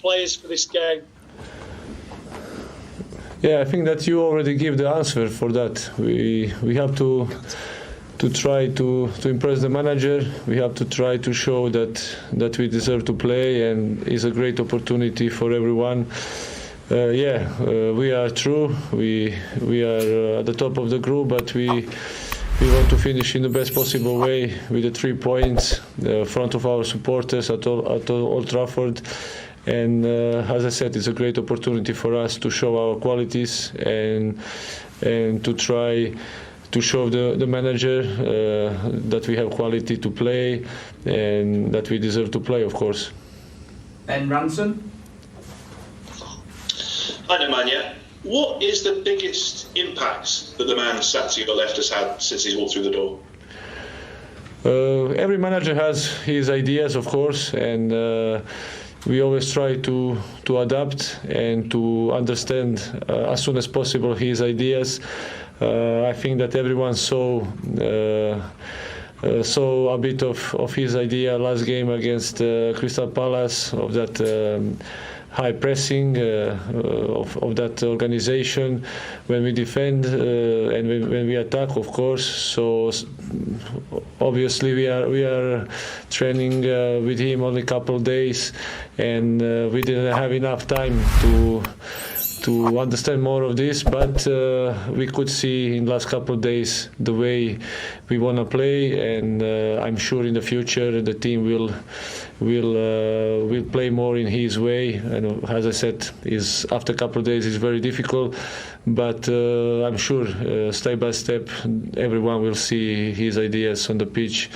players for this game? Yeah, I think that you already give the answer for that. We have to try to impress the manager. We have to try to show that we deserve to play, and it's a great opportunity for everyone. We are true. We are at the top of the group, but we want to finish in the best possible way with the 3 points in front of our supporters at Old Trafford. And as I said, it's a great opportunity for us to show our qualities and to try to show the manager that we have quality to play and that we deserve to play, of course. Ben Ransom. Hi, Nemanja. What is the biggest impact that the man sat to your left has had since he's walked through the door? Every manager has his ideas, of course, and we always try to adapt and to understand as soon as possible his ideas. I think that everyone saw a bit of his idea last game against Crystal Palace, of that high pressing, of that organization when we defend and when we attack, of course. So obviously we are training with him only a couple of days, and we didn't have enough time to understand more of this, but we could see in the last couple of days the way we want to play, and I'm sure in the future the team will play more in his way. And as I said, after a couple of days is very difficult, but I'm sure step by step everyone will see his ideas on the pitch,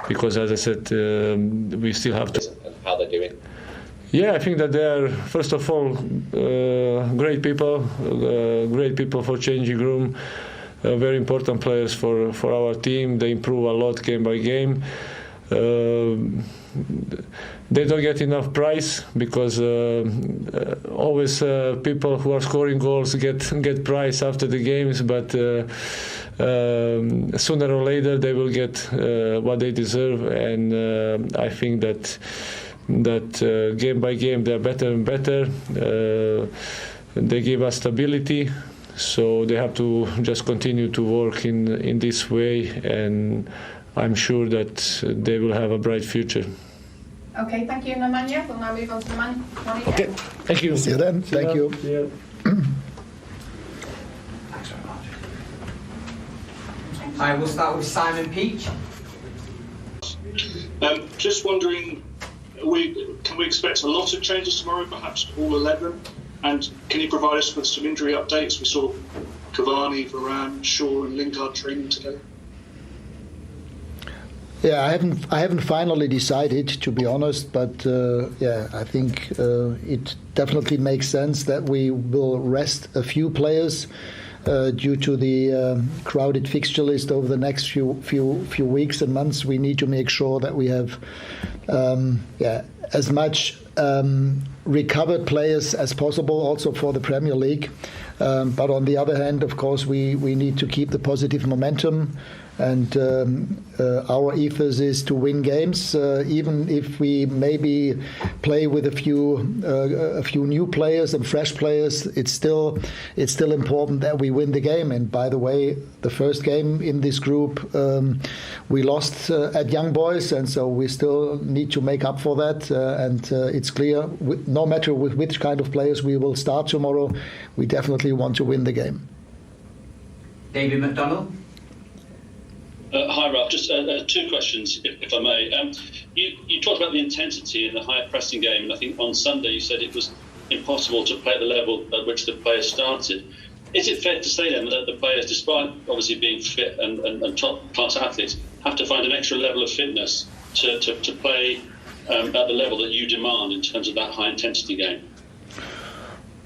because as I said, we still have to. How they're doing? Yeah, I think that they are, first of all, great people for changing room, very important players for our team. They improve a lot game by game. They don't get enough prize, because always people who are scoring goals get prize after the games, but sooner or later they will get what they deserve, and I think that game by game they are better and better. They give us stability, so they have to just continue to work in this way, and I'm sure that they will have a bright future. Okay, thank you, Nemanja. We'll now move on to Monica. Okay, thank you. See you then. Thank you. Yeah. Thanks very much. I will start with Simon Peach. Just wondering, can we expect a lot of changes tomorrow, perhaps all 11? And can you provide us with some injury updates? We saw Cavani, Varane, Shaw and Lingard training today. Yeah, I haven't finally decided, to be honest, but I think it definitely makes sense that we will rest a few players due to the crowded fixture list over the next few weeks and months. We need to make sure that we have as much recovered players as possible, also for the Premier League. But on the other hand, of course, we need to keep the positive momentum. And our ethos is to win games, even if we maybe play with a few new players and fresh players. It's still important that we win the game. And by the way, the first game in this group, we lost at Young Boys, and so we still need to make up for that. And it's clear, no matter with which kind of players we will start tomorrow, we definitely want to win the game. David McDonald. Hi, Ralph. Just two questions, if I may. You talked about the intensity in the high pressing game, and I think on Sunday you said it was impossible to play at the level at which the players started. Is it fair to say then that the players, despite obviously being fit and top-class athletes, have to find an extra level of fitness to play at the level that you demand in terms of that high-intensity game?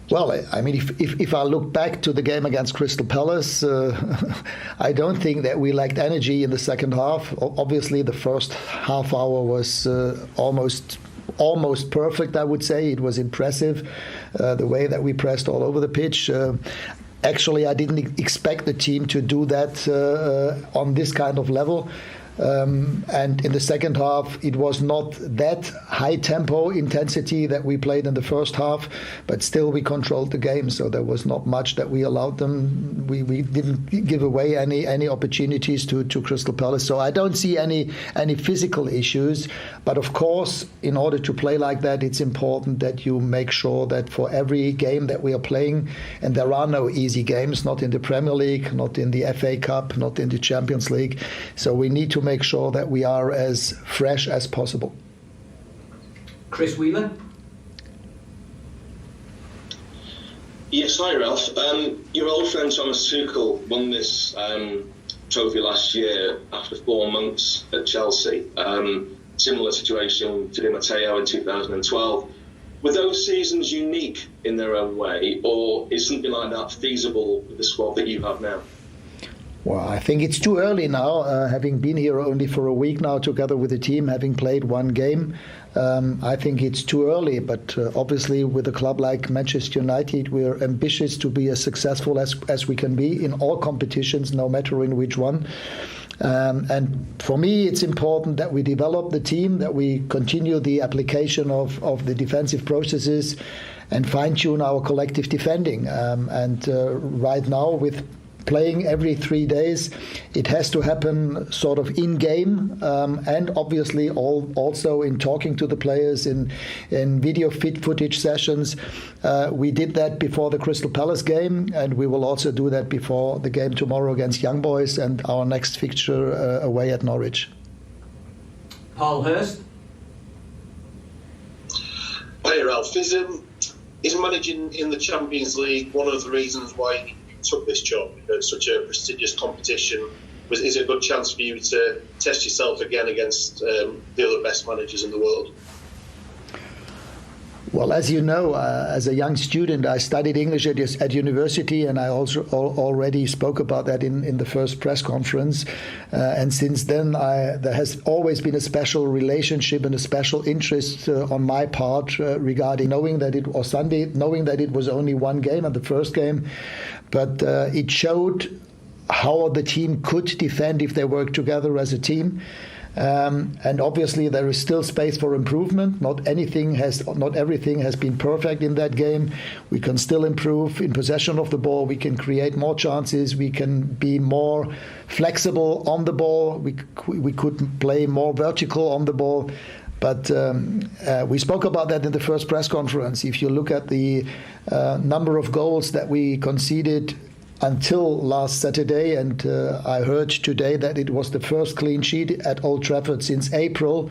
Well, I mean, if I look back to the game against Crystal Palace, I don't think that we lacked energy in the second half. Obviously, the first half hour was almost perfect, I would say. It was impressive, the way that we pressed all over the pitch. Actually, I didn't expect the team to do that on this kind of level. And in the second half, it was not that high tempo intensity that we played in the first half, but still we controlled the game. So there was not much that we allowed them. We didn't give away any opportunities to Crystal Palace. So I don't see any physical issues. But of course, in order to play like that, it's important that you make sure that for every game that we are playing, and there are no easy games, not in the Premier League, not in the FA Cup, not in the Champions League. So we need to make sure that we are as fresh as possible. Chris Wheeler. Yes, hi Ralph. Your old friend Thomas Tuchel won this trophy last year after 4 months at Chelsea. Similar situation to Di Matteo in 2012. Were those seasons unique in their own way, or is something like that feasible with the squad that you have now? Well, I think it's too early now, having been here only for a week now together with the team, having played one game. I think it's too early, but obviously with a club like Manchester United, we're ambitious to be as successful as we can be in all competitions, no matter in which one. And for me, it's important that we develop the team, that we continue the application of the defensive processes and fine-tune our collective defending. Right now, with playing every 3 days, it has to happen sort of in-game, and obviously also in talking to the players in video footage sessions. We did that before the Crystal Palace game, and we will also do that before the game tomorrow against Young Boys and our next fixture away at Norwich. Paul Hurst. Hi Ralph, is managing in the Champions League one of the reasons why you took this job? It's such a prestigious competition. Is it a good chance for you to test yourself again against the other best managers in the world? Well, as you know, as a young student, I studied English at university, and I also already spoke about that in the first press conference. And since then, there has always been a special relationship and a special interest on my part regarding knowing that it was only one game and the first game, but it showed how the team could defend if they worked together as a team. And obviously there is still space for improvement. Not everything has been perfect in that game. We can still improve in possession of the ball. We can create more chances. We can be more flexible on the ball. We could play more vertical on the ball. But we spoke about that in the first press conference. If you look at the number of goals that we conceded until last Saturday, and I heard today that it was the first clean sheet at Old Trafford since April.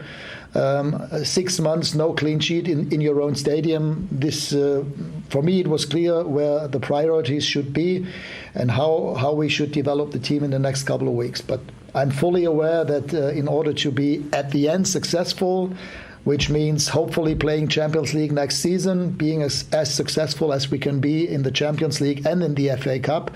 6 months, no clean sheet in your own stadium. This, for me, it was clear where the priorities should be and how we should develop the team in the next couple of weeks. But I'm fully aware that in order to be at the end successful, which means hopefully playing Champions League next season, being as successful as we can be in the Champions League and in the FA Cup.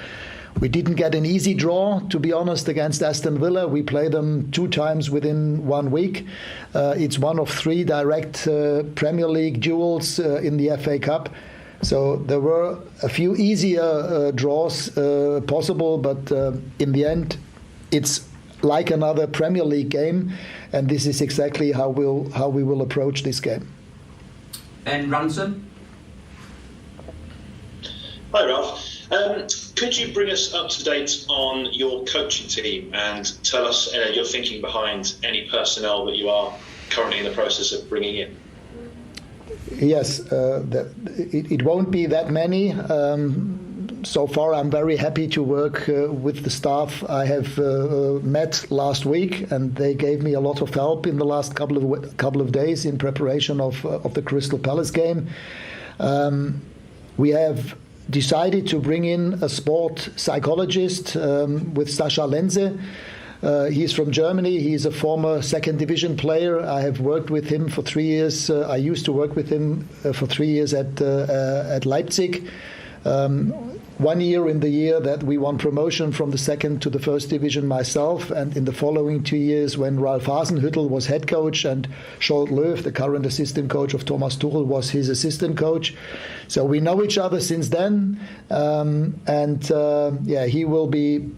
We didn't get an easy draw, to be honest, against Aston Villa. We played them 2 times within 1 week. It's one of 3 direct Premier League duels in the FA Cup. So there were a few easier draws possible, but in the end, it's like another Premier League game, and this is exactly how we will approach this game. Ben Ransom. Hi Ralph. Could you bring us up to date on your coaching team and tell us your thinking behind any personnel that you are currently in the process of bringing in? Yes, it won't be that many. So far, I'm very happy to work with the staff I have met last week, and they gave me a lot of help in the last couple of days in preparation of the Crystal Palace game. We have decided to bring in a sport psychologist with Sascha Lenze. He's from Germany. He's a former second division player. I have worked with him for 3 years. I used to work with him for 3 years at Leipzig. 1 year in the year that we won promotion from the second to the first division myself, and in the following 2 years when Ralf Hasenhüttl was head coach and Scholt Löw, the current assistant coach of Thomas Tuchel, was his assistant coach. So we know each other since then, he will be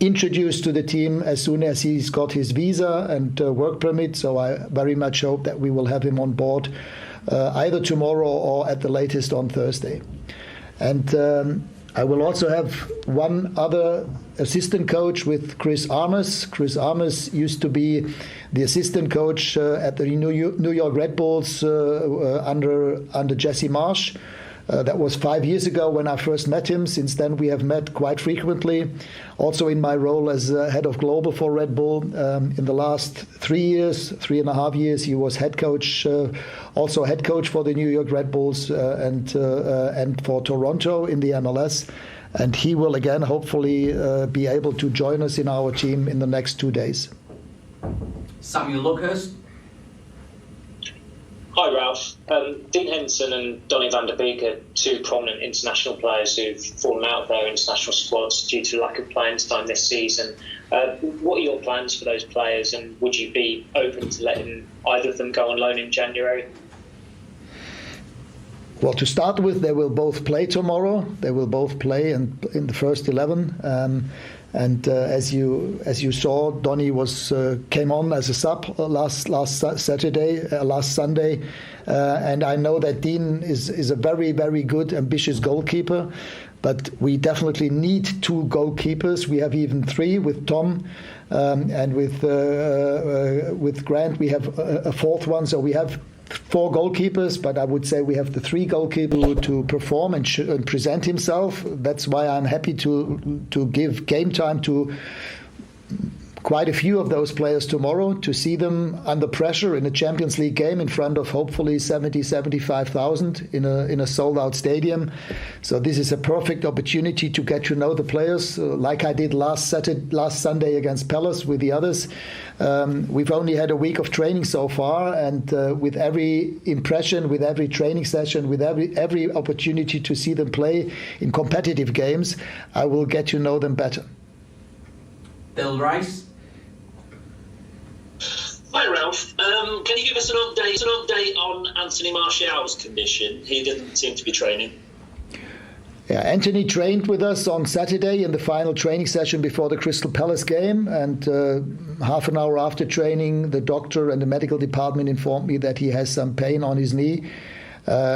introduced to the team as soon as he's got his visa and work permit. So I very much hope that we will have him on board either tomorrow or at the latest on Thursday. And I will also have one other assistant coach with Chris Armas. Chris Armas used to be the assistant coach at the New York Red Bulls under Jesse Marsh. That was 5 years ago when I first met him. Since then, we have met quite frequently. Also in my role as head of global for Red Bull. In the last 3.5 years, he was head coach, also head coach for the New York Red Bulls and for Toronto in the MLS. And he will again, hopefully, be able to join us in our team in the next 2 days. Samuel Luckhurst. Hi Ralph. Dean Henderson and Donny van der Beek are two prominent international players who've fallen out of their international squads due to lack of playing time this season. What are your plans for those players, and would you be open to letting either of them go on loan in January? Well, to start with, they will both play tomorrow. They will both play in the first 11. And as you saw, Donny came on as a sub last Sunday, and I know that Dean is a very, very good, ambitious goalkeeper. But we definitely need two goalkeepers. We have even three with Tom, and with Grant we have a fourth one. So we have 4 goalkeepers, but I would say we have the 3 goalkeepers to perform and present himself. That's why I'm happy to give game time to quite a few of those players tomorrow, to see them under pressure in a Champions League game in front of hopefully 75,000 in a sold-out stadium. So this is a perfect opportunity to get to know the players, like I did last Sunday against Palace with the others. We've only had a week of training so far, and with every impression, with every training session, with every opportunity to see them play in competitive games, I will get to know them better. Bill Rice. Hi Ralph, can you give us an update on Anthony Martial's condition? He didn't seem to be training. Yeah, Anthony trained with us on Saturday in the final training session before the Crystal Palace game, and half an hour after training, the doctor and the medical department informed me that he has some pain on his knee.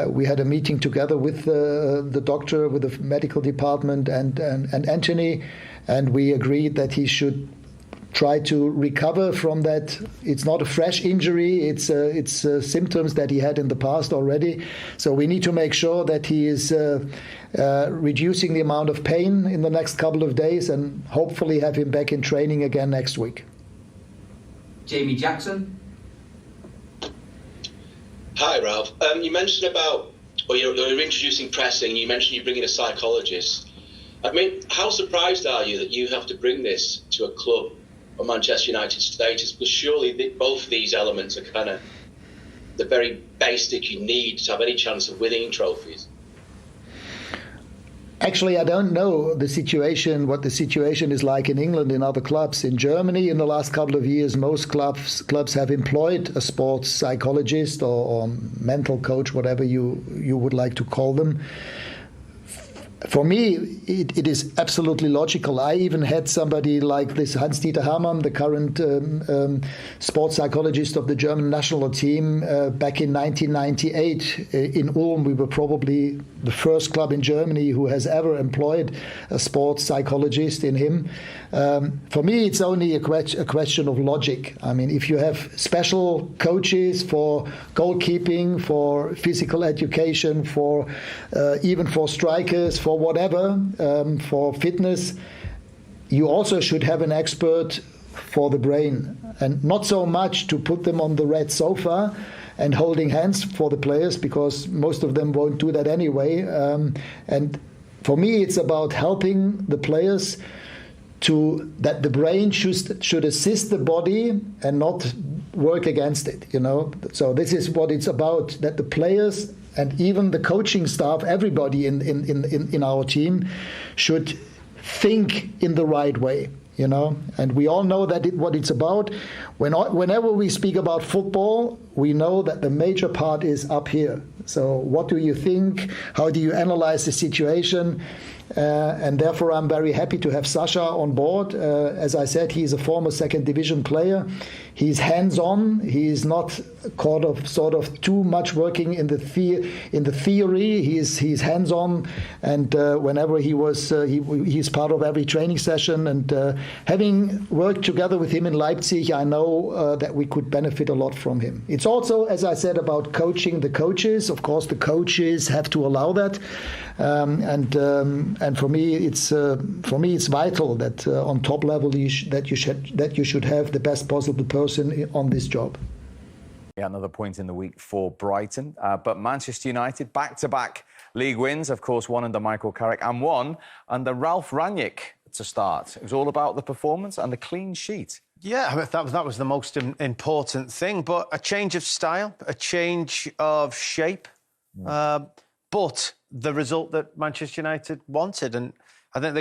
We had a meeting together with the doctor, with the medical department and Anthony, and we agreed that he should try to recover from that. It's not a fresh injury, it's symptoms that he had in the past already. So we need to make sure that he is reducing the amount of pain in the next couple of days, and hopefully have him back in training again next week. Jamie Jackson. Hi Ralph, you mentioned about, or you're introducing pressing, you mentioned you bring in a psychologist. I mean, how surprised are you that you have to bring this to a club of Manchester United status? Because surely both of these elements are kind of the very basic you need to have any chance of winning trophies. Actually, I don't know what the situation is like in England, in other clubs. In Germany, in the last couple of years, most clubs have employed a sports psychologist or mental coach, whatever you would like to call them. For me, it is absolutely logical. I even had somebody like this Hans-Dieter Hamann, the current sports psychologist of the German national team, back in 1998 in Ulm. We were probably the first club in Germany who has ever employed a sports psychologist in him. For me, it's only a question of logic. I mean, if you have special coaches for goalkeeping, for physical education, for even for strikers, for whatever, for fitness, you also should have an expert for the brain, and not so much to put them on the red sofa and holding hands for the players, because most of them won't do that anyway. And for me, it's about helping the players that the brain should assist the body and not work against it, you know. So this is what it's about, that the players and even the coaching staff, everybody in our team should think in the right way, you know. And we all know that what it's about. Whenever we speak about football, we know that the major part is up here. So what do you think? How do you analyze the situation? And therefore, I'm very happy to have Sasha on board. As I said, he's a former second division player. He's hands-on. He's not sort of too much working in the theory. He's hands-on, and whenever he's part of every training session. And having worked together with him in Leipzig, I know that we could benefit a lot from him. It's also, as I said, about coaching the coaches. Of course, the coaches have to allow that. And for me, it's vital that on top level that you should have the best possible person on this job. Yeah, another point in the week for Brighton, but Manchester United back-to-back league wins. Of course, one under Michael Carrick and one under Ralf Rangnick to start. It was all about the performance and the clean sheet. Yeah, that was the most important thing. But a change of style, a change of shape. But the result that Manchester United wanted, and I think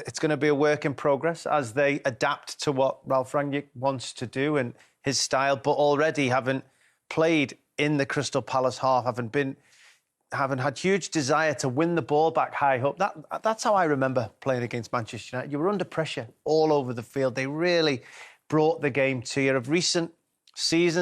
it's going to be a work in progress as they adapt to what Ralf Rangnick wants to do and his style. But already, having played in the Crystal Palace half, having had huge desire to win the ball back high up. That's how I remember playing against Manchester United. You were under pressure all over the field. They really brought the game to you. Of recent seasons,